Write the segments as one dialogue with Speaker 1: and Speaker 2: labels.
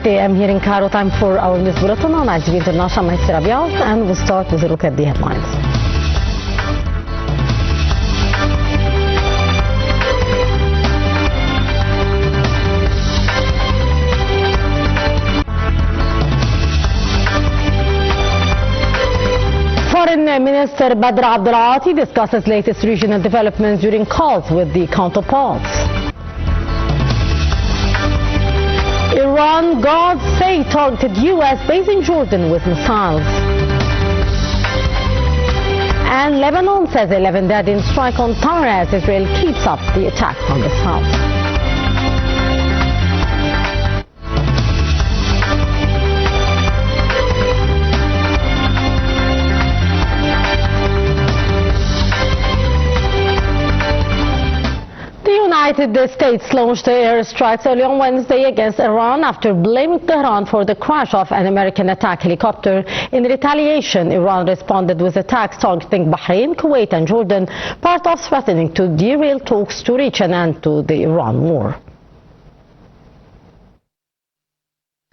Speaker 1: 8 a.m. here in Cairo. Time for our news bulletin on Nile TV International. I'm Rabia, and we'll start with a look at the headlines. Foreign Minister Badr Abdulati discusses latest regional developments during calls with the counterparts. Iran guards say targeted U.S. base in Jordan with missiles. And Lebanon says 11 dead in strike on Tyre as Israel keeps up the attack on the south. The United States launched airstrikes early on Wednesday against Iran after blaming Tehran for the crash of an American attack helicopter. In retaliation, Iran responded with attacks targeting Bahrain, Kuwait and Jordan, part of threatening to derail talks to reach an end to the Iran war.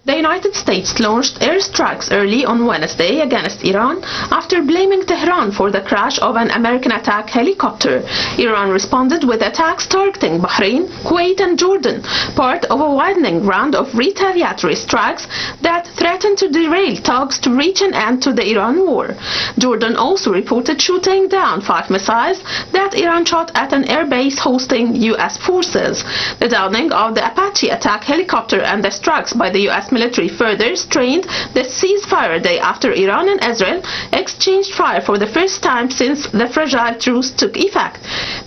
Speaker 2: The United States launched airstrikes early on Wednesday against Iran after blaming Tehran for the crash of an American attack helicopter. Iran responded with attacks targeting Bahrain, Kuwait and Jordan, part of a widening round of retaliatory strikes that threatened to derail talks to reach an end to the Iran war. Jordan also reported shooting down 5 missiles that Iran shot at an airbase hosting U.S. forces. The downing of the Apache attack helicopter and the strikes by the U.S. military further strained the ceasefire day after Iran and Israel exchanged fire for the first time since the fragile truce took effect.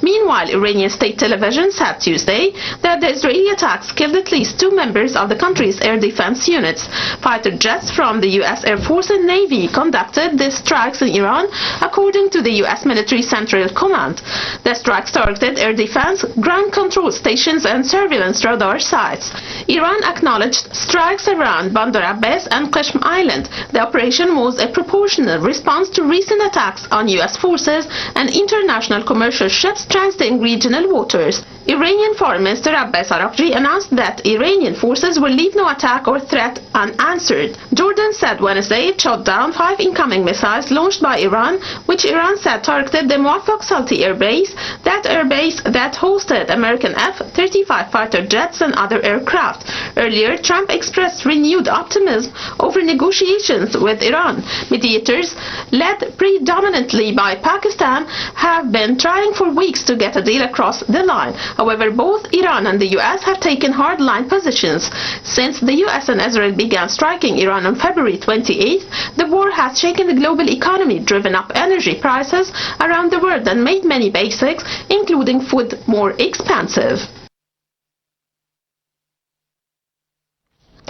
Speaker 2: Meanwhile, Iranian state television said Tuesday that the Israeli attacks killed at least 2 members of the country's air defense units. Fighter jets from the U.S. Air Force and Navy conducted the strikes in Iran, according to the U.S. Military Central Command. The strikes targeted air defense, ground control stations and surveillance radar sites. Iran acknowledged strikes around Bandar Abbas and Qashm Island. The operation was a proportional response to recent attacks on U.S. forces and international commercial ships transiting regional waters. Iranian Foreign Minister Abbas Araghchi announced that Iranian forces will leave no attack or threat unanswered. Jordan said Wednesday it shot down 5 incoming missiles launched by Iran, which Iran said targeted the Muwaffaq Salti airbase, that airbase that hosted American F-35 fighter jets and other aircraft. Earlier, Trump expressed renewed optimism over negotiations with Iran. Mediators, led predominantly by Pakistan, have been trying for weeks to get a deal across the line. However, both Iran and the U.S. have taken hardline positions. Since the U.S. and Israel began striking Iran on February 28th, the war has shaken the global economy, driven up energy prices around the world and made many basics, including food, more expensive.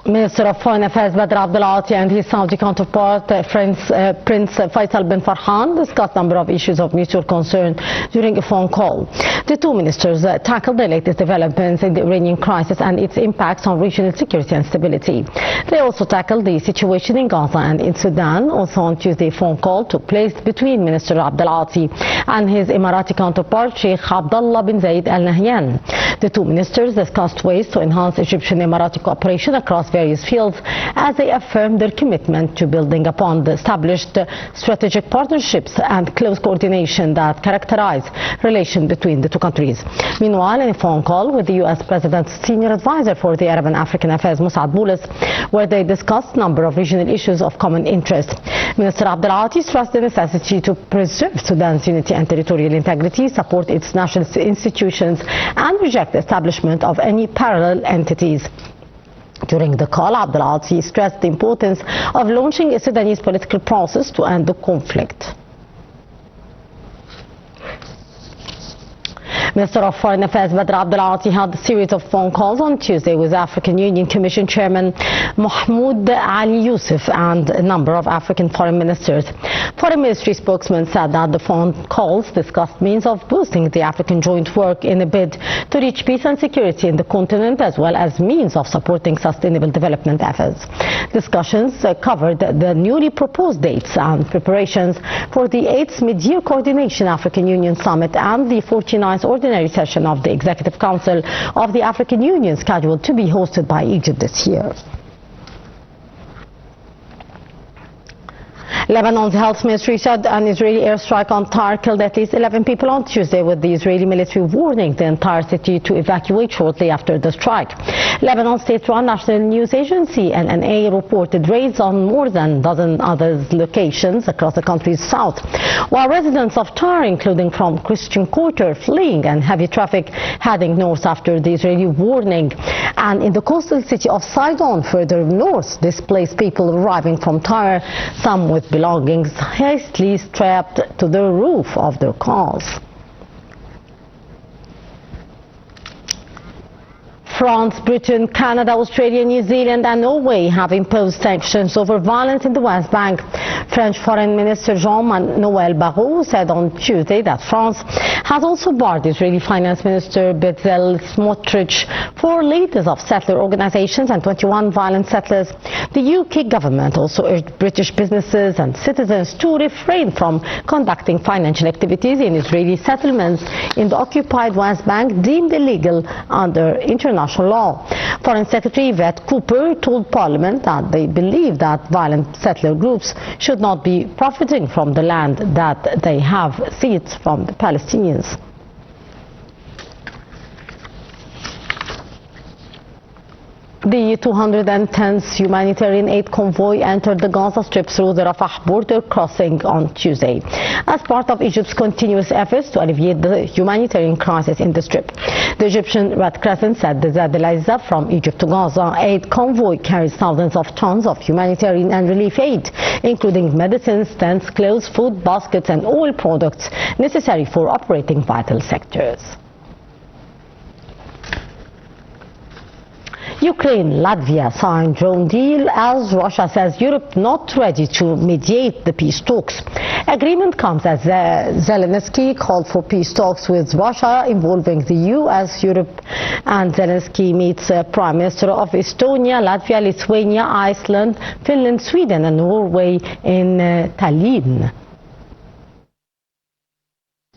Speaker 1: Minister of Foreign Affairs Badr Abdulati and his Saudi counterpart Prince Faisal bin Farhan discussed a number of issues of mutual concern during a phone call. The two ministers tackled the latest developments in the Iranian crisis and its impacts on regional security and stability. They also tackled the situation in Gaza and in Sudan. Also on Tuesday, a phone call took place between Minister Abdulati and his Emirati counterpart Sheikh Abdullah bin Zayed Al Nahyan. The two ministers discussed ways to enhance Egyptian-Emirati cooperation across various fields as they affirmed their commitment to building upon the established strategic partnerships and close coordination that characterize relations between the two countries. Meanwhile, in a phone call with the U.S. President's senior advisor for the Arab and African Affairs, Mus'ad Boulos, where they discussed a number of regional issues of common interest, Minister Abdulati stressed the necessity to preserve Sudan's unity and territorial integrity, support its national institutions, and reject the establishment of any parallel entities. During the call, Abdulati stressed the importance of launching a Sudanese political process to end the conflict. Minister of Foreign Affairs Badr Abdulati held a series of phone calls on Tuesday with African Union Commission Chairman Mahmoud Ali Yusuf and a number of African foreign ministers. Foreign Ministry spokesman said that the phone calls discussed means of boosting the African joint work in a bid to reach peace and security in the continent, as well as means of supporting sustainable development efforts. Discussions covered the newly proposed dates and preparations for the 8th Mid-Year Coordination African Union Summit and the 49th Ordinary Session of the Executive Council of the African Union, scheduled to be hosted by Egypt this year. Lebanon's health ministry said an Israeli airstrike on Tyre killed at least 11 people on Tuesday, with the Israeli military warning the entire city to evacuate shortly after the strike. Lebanon's state-run national news agency NNA reported raids on more than a dozen other locations across the country's south, while residents of Tyre, including from Christian Quarter, fleeing and heavy traffic heading north after the Israeli warning. And in the coastal city of Sidon, further north, displaced people arriving from Tyre, some with belongings hastily strapped to the roof of their cars. France, Britain, Canada, Australia, New Zealand and Norway have imposed sanctions over violence in the West Bank. French Foreign Minister Jean-Noël Barrot said on Tuesday that France has also barred Israeli Finance Minister Bezalel Smotrich for leaders of settler organizations and 21 violent settlers. The UK government also urged British businesses and citizens to refrain from conducting financial activities in Israeli settlements in the occupied West Bank deemed illegal under international law. Foreign Secretary Yvette Cooper told Parliament that they believe that violent settler groups should not be profiting from the land that they have seized from the Palestinians. The 210th humanitarian aid convoy entered the Gaza Strip through the Rafah border crossing on Tuesday as part of Egypt's continuous efforts to alleviate the humanitarian crisis in the Strip. The Egyptian Red Crescent said the Zad al-Izza from Egypt to Gaza aid convoy carries thousands of tons of humanitarian and relief aid, including medicines, tents, clothes, food, baskets and oil products necessary for operating vital sectors. Ukraine-Latvia signed drone deal as Russia says Europe not ready to mediate the peace talks. Agreement comes as Zelensky called for peace talks with Russia involving the EU as Europe and Zelensky meets Prime Minister of Estonia, Latvia, Lithuania, Iceland, Finland, Sweden and Norway in Tallinn.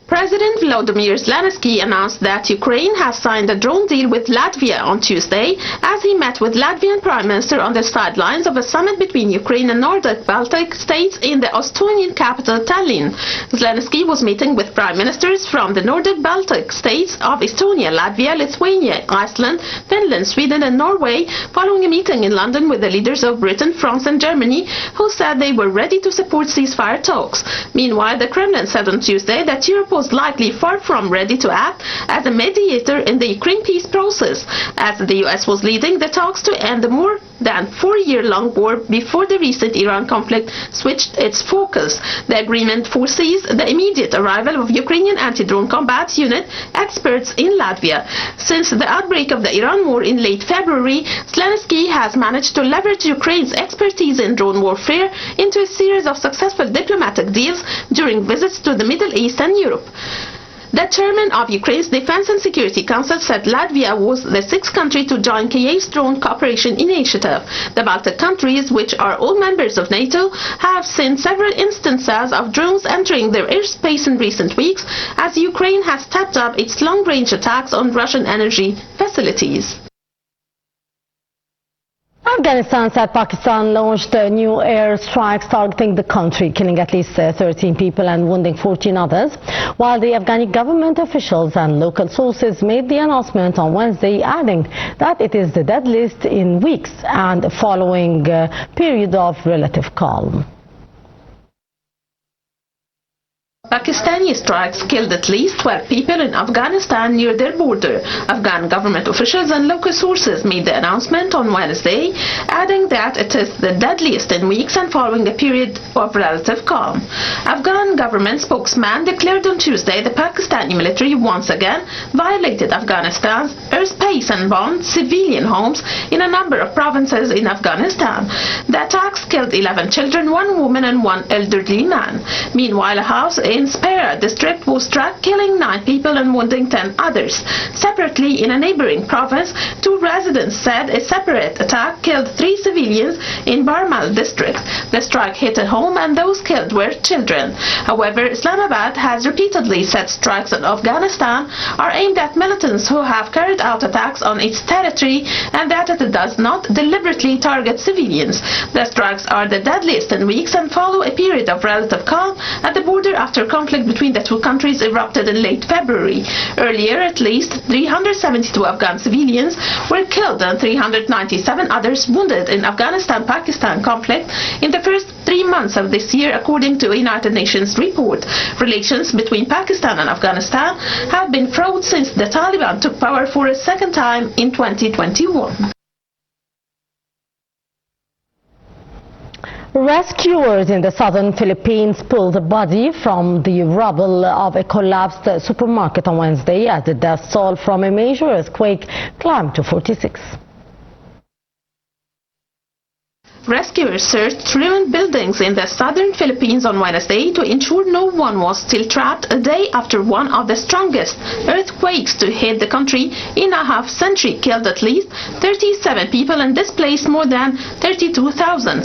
Speaker 2: President Volodymyr Zelensky announced that Ukraine has signed a drone deal with Latvia on Tuesday as he met with Latvian Prime Minister on the sidelines of a summit between Ukraine and Nordic Baltic states in the Estonian capital Tallinn. Zelensky was meeting with Prime Ministers from the Nordic Baltic states of Estonia, Latvia, Lithuania, Iceland, Finland, Sweden and Norway following a meeting in London with the leaders of Britain, France and Germany, who said they were ready to support ceasefire talks. Meanwhile, the Kremlin said on Tuesday that Europe was likely far from ready to act as a mediator in the Ukraine peace process, as the US was leading the talks to end the more than 4-year-long war before the recent Iran conflict switched its focus. The agreement foresees the immediate arrival of Ukrainian anti-drone combat unit experts in Latvia. Since the outbreak of the Iran war in late February, Zelensky has managed to leverage Ukraine's expertise in drone warfare into a series of successful diplomatic deals during visits to the Middle East and Europe. The chairman of Ukraine's Defense and Security Council said Latvia was the 6th country to join Kiev's drone cooperation initiative. The Baltic countries, which are all members of NATO, have seen several instances of drones entering their airspace in recent weeks as Ukraine has stepped up its long-range attacks on Russian energy facilities.
Speaker 1: Afghanistan said Pakistan launched new air strikes targeting the country, killing at least 13 people and wounding 14 others, while the Afghani government officials and local sources made the announcement on Wednesday, adding that it is the deadliest in weeks and following a period of relative calm.
Speaker 2: Pakistani strikes killed at least 12 people in Afghanistan near their border. Afghan government officials and local sources made the announcement on Wednesday, adding that it is the deadliest in weeks and following a period of relative calm. Afghan government spokesman declared on Tuesday the Pakistani military once again violated Afghanistan's airspace and bombed civilian homes in a number of provinces in Afghanistan. The attacks killed 11 children, 1 woman and 1 elderly man. Meanwhile, a house in in Spera district was struck, killing 9 people and wounding 10 others. Separately, in a neighboring province, 2 residents said a separate attack killed 3 civilians in Barmal district. The strike hit a home and those killed were children. However, Islamabad has repeatedly said strikes in Afghanistan are aimed at militants who have carried out attacks on its territory and that it does not deliberately target civilians. The strikes are the deadliest in weeks and follow a period of relative calm at the border after conflict between the two countries erupted in late February. Earlier, at least 372 Afghan civilians were killed and 397 others wounded in Afghanistan-Pakistan conflict in the first 3 months of this year, according to a United Nations report. Relations between Pakistan and Afghanistan have been fraught since the Taliban took power for a second time in 2021.
Speaker 1: Rescuers in the southern Philippines pulled a body from the rubble of a collapsed supermarket on Wednesday as the death toll from a major earthquake climbed to 46.
Speaker 2: Rescuers searched ruined buildings in the southern Philippines on Wednesday to ensure no one was still trapped a day after one of the strongest earthquakes to hit the country in a half-century killed at least 37 people and displaced more than 32,000.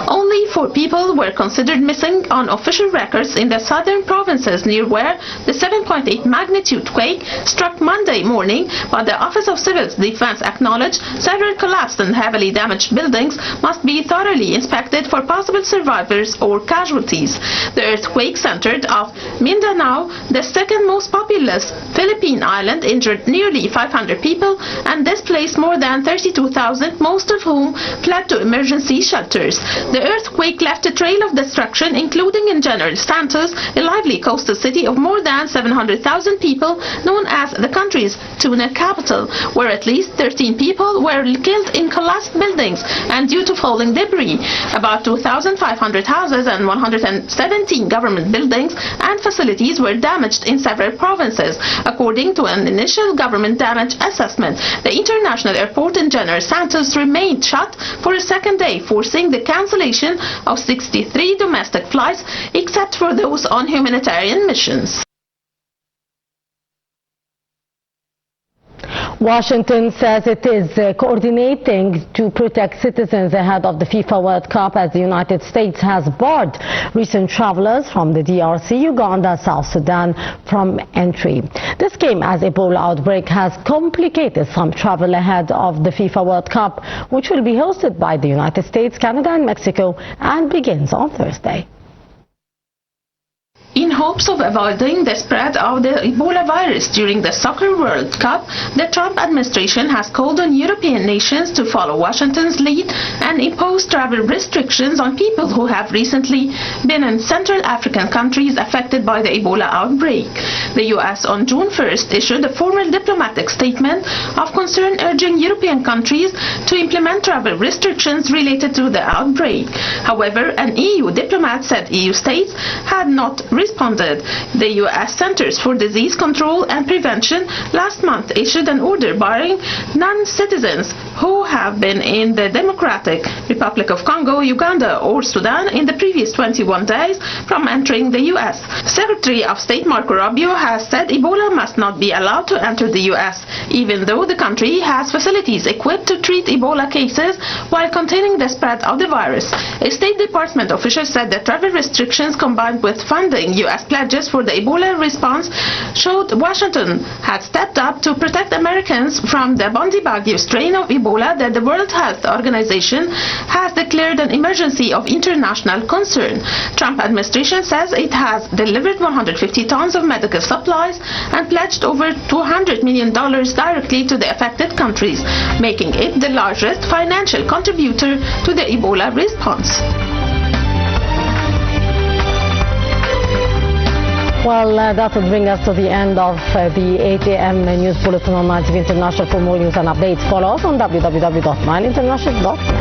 Speaker 2: Only 4 people were considered missing on official records in the southern provinces near where the 7.8 magnitude quake struck Monday morning, but the Office of Civil Defense acknowledged several collapsed and heavily damaged buildings must be thoroughly inspected for possible survivors or casualties. The earthquake centered off Mindanao, the second most populous Philippine island, injured nearly 500 people and displaced more than 32,000, most of whom fled to emergency shelters. The earthquake left a trail of destruction, including in General Santos, a lively coastal city of more than 700,000 people, known as the country's tuna capital, where at least 13 people were killed in collapsed buildings and due to falling debris. About 2,500 houses and 117 government buildings and facilities were damaged in several provinces, according to an initial government damage assessment. The international airport in General Santos remained shut for a second day, forcing the cancellation of 63 domestic flights, except for those on humanitarian missions.
Speaker 1: Washington says it is coordinating to protect citizens ahead of the FIFA World Cup as the United States has barred recent travelers from the DRC, Uganda, South Sudan from entry. This came as Ebola outbreak has complicated some travel ahead of the FIFA World Cup, which will be hosted by the United States, Canada and Mexico and begins on Thursday.
Speaker 2: In hopes of avoiding the spread of the Ebola virus during the Soccer World Cup, the Trump administration has called on European nations to follow Washington's lead and impose travel restrictions on people who have recently been in Central African countries affected by the Ebola outbreak. The U.S. on June 1st issued a formal diplomatic statement of concern urging European countries to implement travel restrictions related to the outbreak. However, an EU diplomat said EU states had not responded. The U.S. Centers for Disease Control and Prevention last month issued an order barring non-citizens who have been in the Democratic Republic of Congo, Uganda or Sudan in the previous 21 days from entering the U.S. Secretary of State Marco Rubio has said Ebola must not be allowed to enter the U.S., even though the country has facilities equipped to treat Ebola cases while containing the spread of the virus. A State Department official said that travel restrictions combined with funding U.S. pledges for the Ebola response showed Washington had stepped up to protect Americans from the Bundibagyo strain of Ebola that the World Health Organization has declared an emergency of international concern. Trump administration says it has delivered 150 tons of medical supplies and pledged over $200 million directly to the affected countries, making it the largest financial contributor to the Ebola response.
Speaker 1: Well, that will bring us to the end of the 8 a.m. news bulletin on Nile TV International. For more news and updates, follow us on www.nilinternational.net.